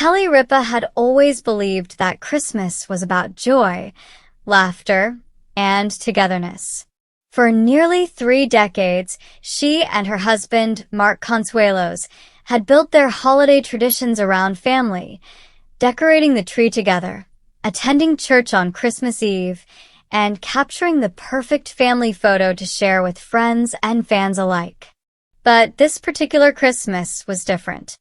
Ripa had always believed that Christmas was about joy, laughter, and togetherness. For nearly 3 decades, she and her husband, Mark Consuelos, had built their holiday traditions around family, decorating the tree together, attending church on Christmas Eve, and capturing the perfect family photo to share with friends and fans alike. But this particular Christmas was different.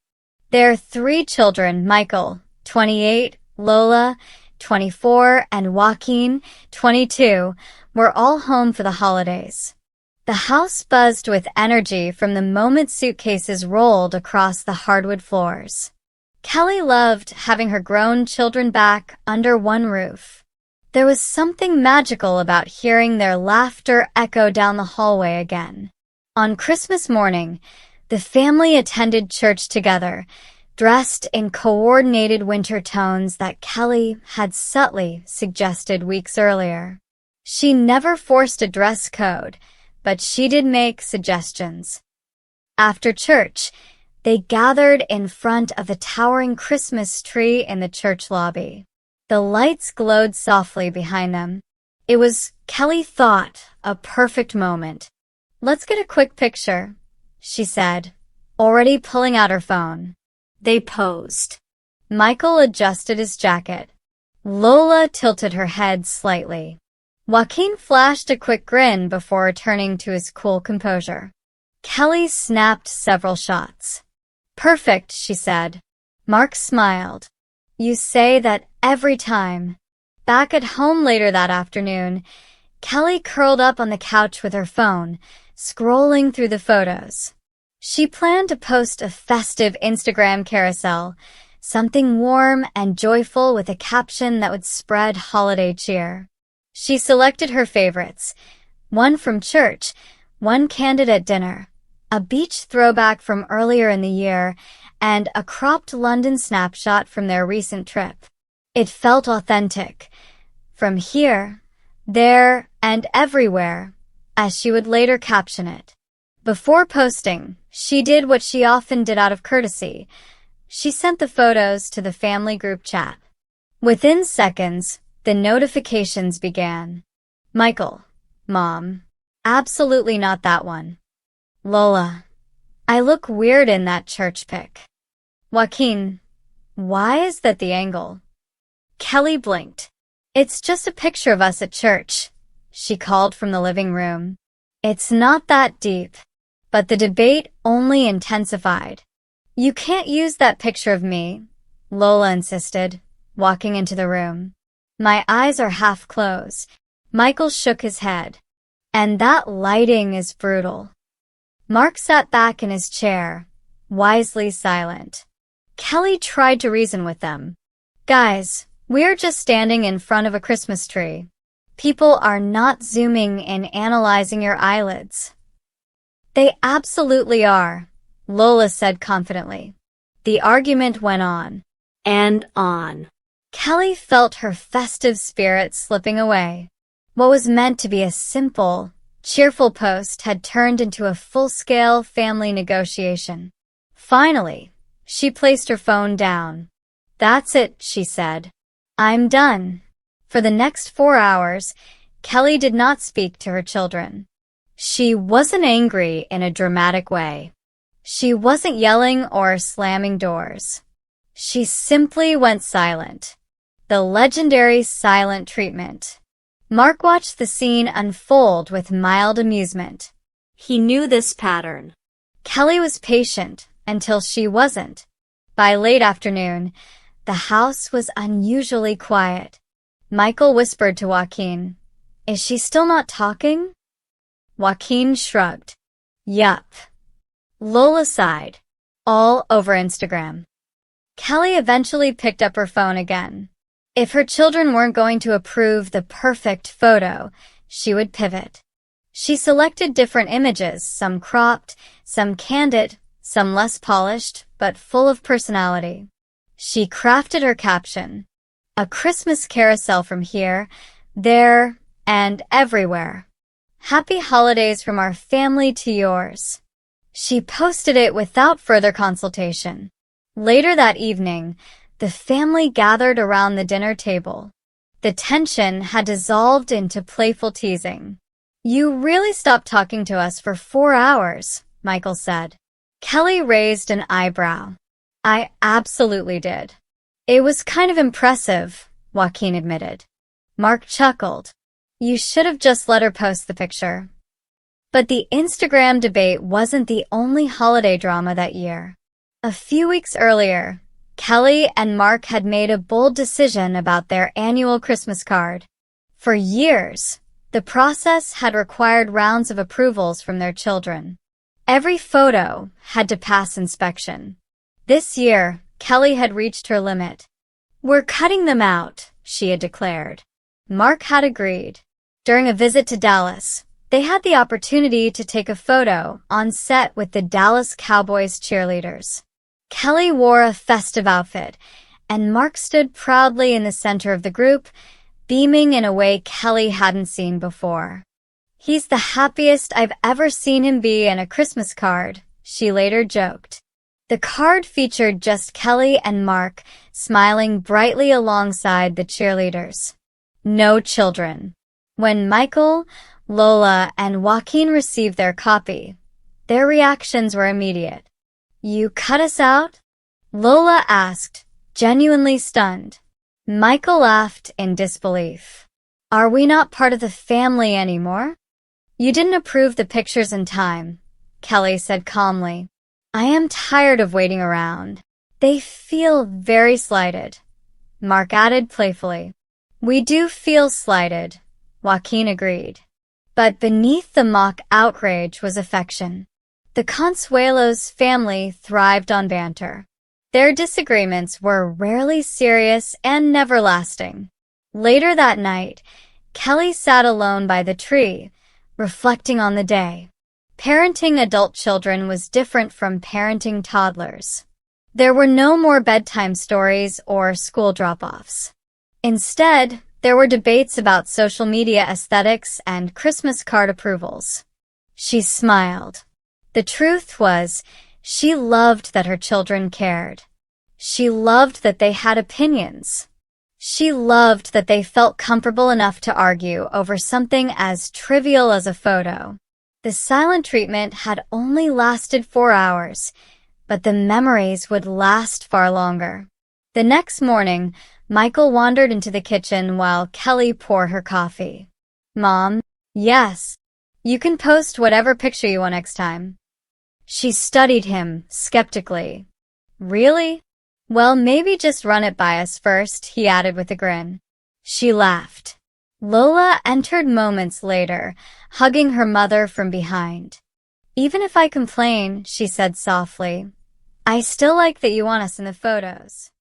Their 3 children, Michael, 28, Lola, 24, and Joaquin, 22, were all home for the holidays. The house buzzed with energy from the moment suitcases rolled across the hardwood floors. Kelly loved having her grown children back under one roof. There was something magical about hearing their laughter echo down the hallway again. On Christmas morning, the family attended church together, dressed in coordinated winter tones that Kelly had subtly suggested weeks earlier. She never forced a dress code, but she did make suggestions. After church, they gathered in front of the towering Christmas tree in the church lobby. The lights glowed softly behind them. It was, Kelly thought, a perfect moment. "Let's get a quick picture," she said, already pulling out her phone. They posed. Michael adjusted his jacket. Lola tilted her head slightly. Joaquin flashed a quick grin before returning to his cool composure. Kelly snapped several shots. "Perfect," she said. Mark smiled. "You say that every time." Back at home later that afternoon, Kelly curled up on the couch with her phone, scrolling through the photos. She planned to post a festive Instagram carousel, something warm and joyful with a caption that would spread holiday cheer. She selected her favorites, one from church, one candid at dinner, a beach throwback from earlier in the year, and a cropped London snapshot from their recent trip. It felt authentic, from here, there, and everywhere, as she would later caption it. Before posting, she did what she often did out of courtesy. She sent the photos to the family group chat. Within seconds, the notifications began. Michael, Mom, absolutely not that one. Lola, I look weird in that church pic. Joaquin, why is that the angle? Kelly blinked. It's just a picture of us at church, she called from the living room. It's not that deep. But the debate only intensified. You can't use that picture of me, Lola insisted, walking into the room. My eyes are half closed. Michael shook his head. And that lighting is brutal. Mark sat back in his chair, wisely silent. Kelly tried to reason with them. Guys, we're just standing in front of a Christmas tree. People are not zooming and analyzing your eyelids. They absolutely are, Lola said confidently. The argument went on. And on. Kelly felt her festive spirit slipping away. What was meant to be a simple, cheerful post had turned into a full-scale family negotiation. Finally, she placed her phone down. That's it, she said. I'm done. For the next 4 hours, Kelly did not speak to her children. She wasn't angry in a dramatic way. She wasn't yelling or slamming doors. She simply went silent. The legendary silent treatment. Mark watched the scene unfold with mild amusement. He knew this pattern. Kelly was patient until she wasn't. By late afternoon, the house was unusually quiet. Michael whispered to Joaquin, "Is she still not talking?" Joaquin shrugged. Yup. Lola sighed. All over Instagram. Kelly eventually picked up her phone again. If her children weren't going to approve the perfect photo, she would pivot. She selected different images, some cropped, some candid, some less polished, but full of personality. She crafted her caption. A Christmas carousel from here, there, and everywhere. Happy holidays from our family to yours. She posted it without further consultation. Later that evening, The family gathered around the dinner table. The tension had dissolved into playful teasing. "You really stopped talking to us for 4 hours," Michael said. Kelly raised an eyebrow. "I absolutely did." "It was kind of impressive," Joaquin admitted. Mark chuckled. "You should have just let her post the picture." But the Instagram debate wasn't the only holiday drama that year. A few weeks earlier, Kelly and Mark had made a bold decision about their annual Christmas card. For years, the process had required rounds of approvals from their children. Every photo had to pass inspection. This year, Kelly had reached her limit. "We're cutting them out," she had declared. Mark had agreed. During a visit to Dallas, they had the opportunity to take a photo on set with the Dallas Cowboys cheerleaders. Kelly wore a festive outfit, and Mark stood proudly in the center of the group, beaming in a way Kelly hadn't seen before. "He's the happiest I've ever seen him be in a Christmas card," she later joked. The card featured just Kelly and Mark smiling brightly alongside the cheerleaders. No children. When Michael, Lola, and Joaquin received their copy, their reactions were immediate. "You cut us out?" Lola asked, genuinely stunned. Michael laughed in disbelief. "Are we not part of the family anymore?" "You didn't approve the pictures in time," Kelly said calmly. "I am tired of waiting around." "They feel very slighted," Mark added playfully. "We do feel slighted," Joaquin agreed. But beneath the mock outrage was affection. The Consuelos family thrived on banter. Their disagreements were rarely serious and never lasting. Later that night, Kelly sat alone by the tree, reflecting on the day. Parenting adult children was different from parenting toddlers. There were no more bedtime stories or school drop-offs. Instead, there were debates about social media aesthetics and Christmas card approvals. She smiled. The truth was, she loved that her children cared. She loved that they had opinions. She loved that they felt comfortable enough to argue over something as trivial as a photo. The silent treatment had only lasted 4 hours, but the memories would last far longer. The next morning, Michael wandered into the kitchen while Kelly poured her coffee. "Mom, yes, you can post whatever picture you want next time." She studied him skeptically. "Really? Well, maybe just run it by us first," he added with a grin. She laughed. Lola entered moments later, hugging her mother from behind. "Even if I complain," she said softly, "I still like that you want us in the photos."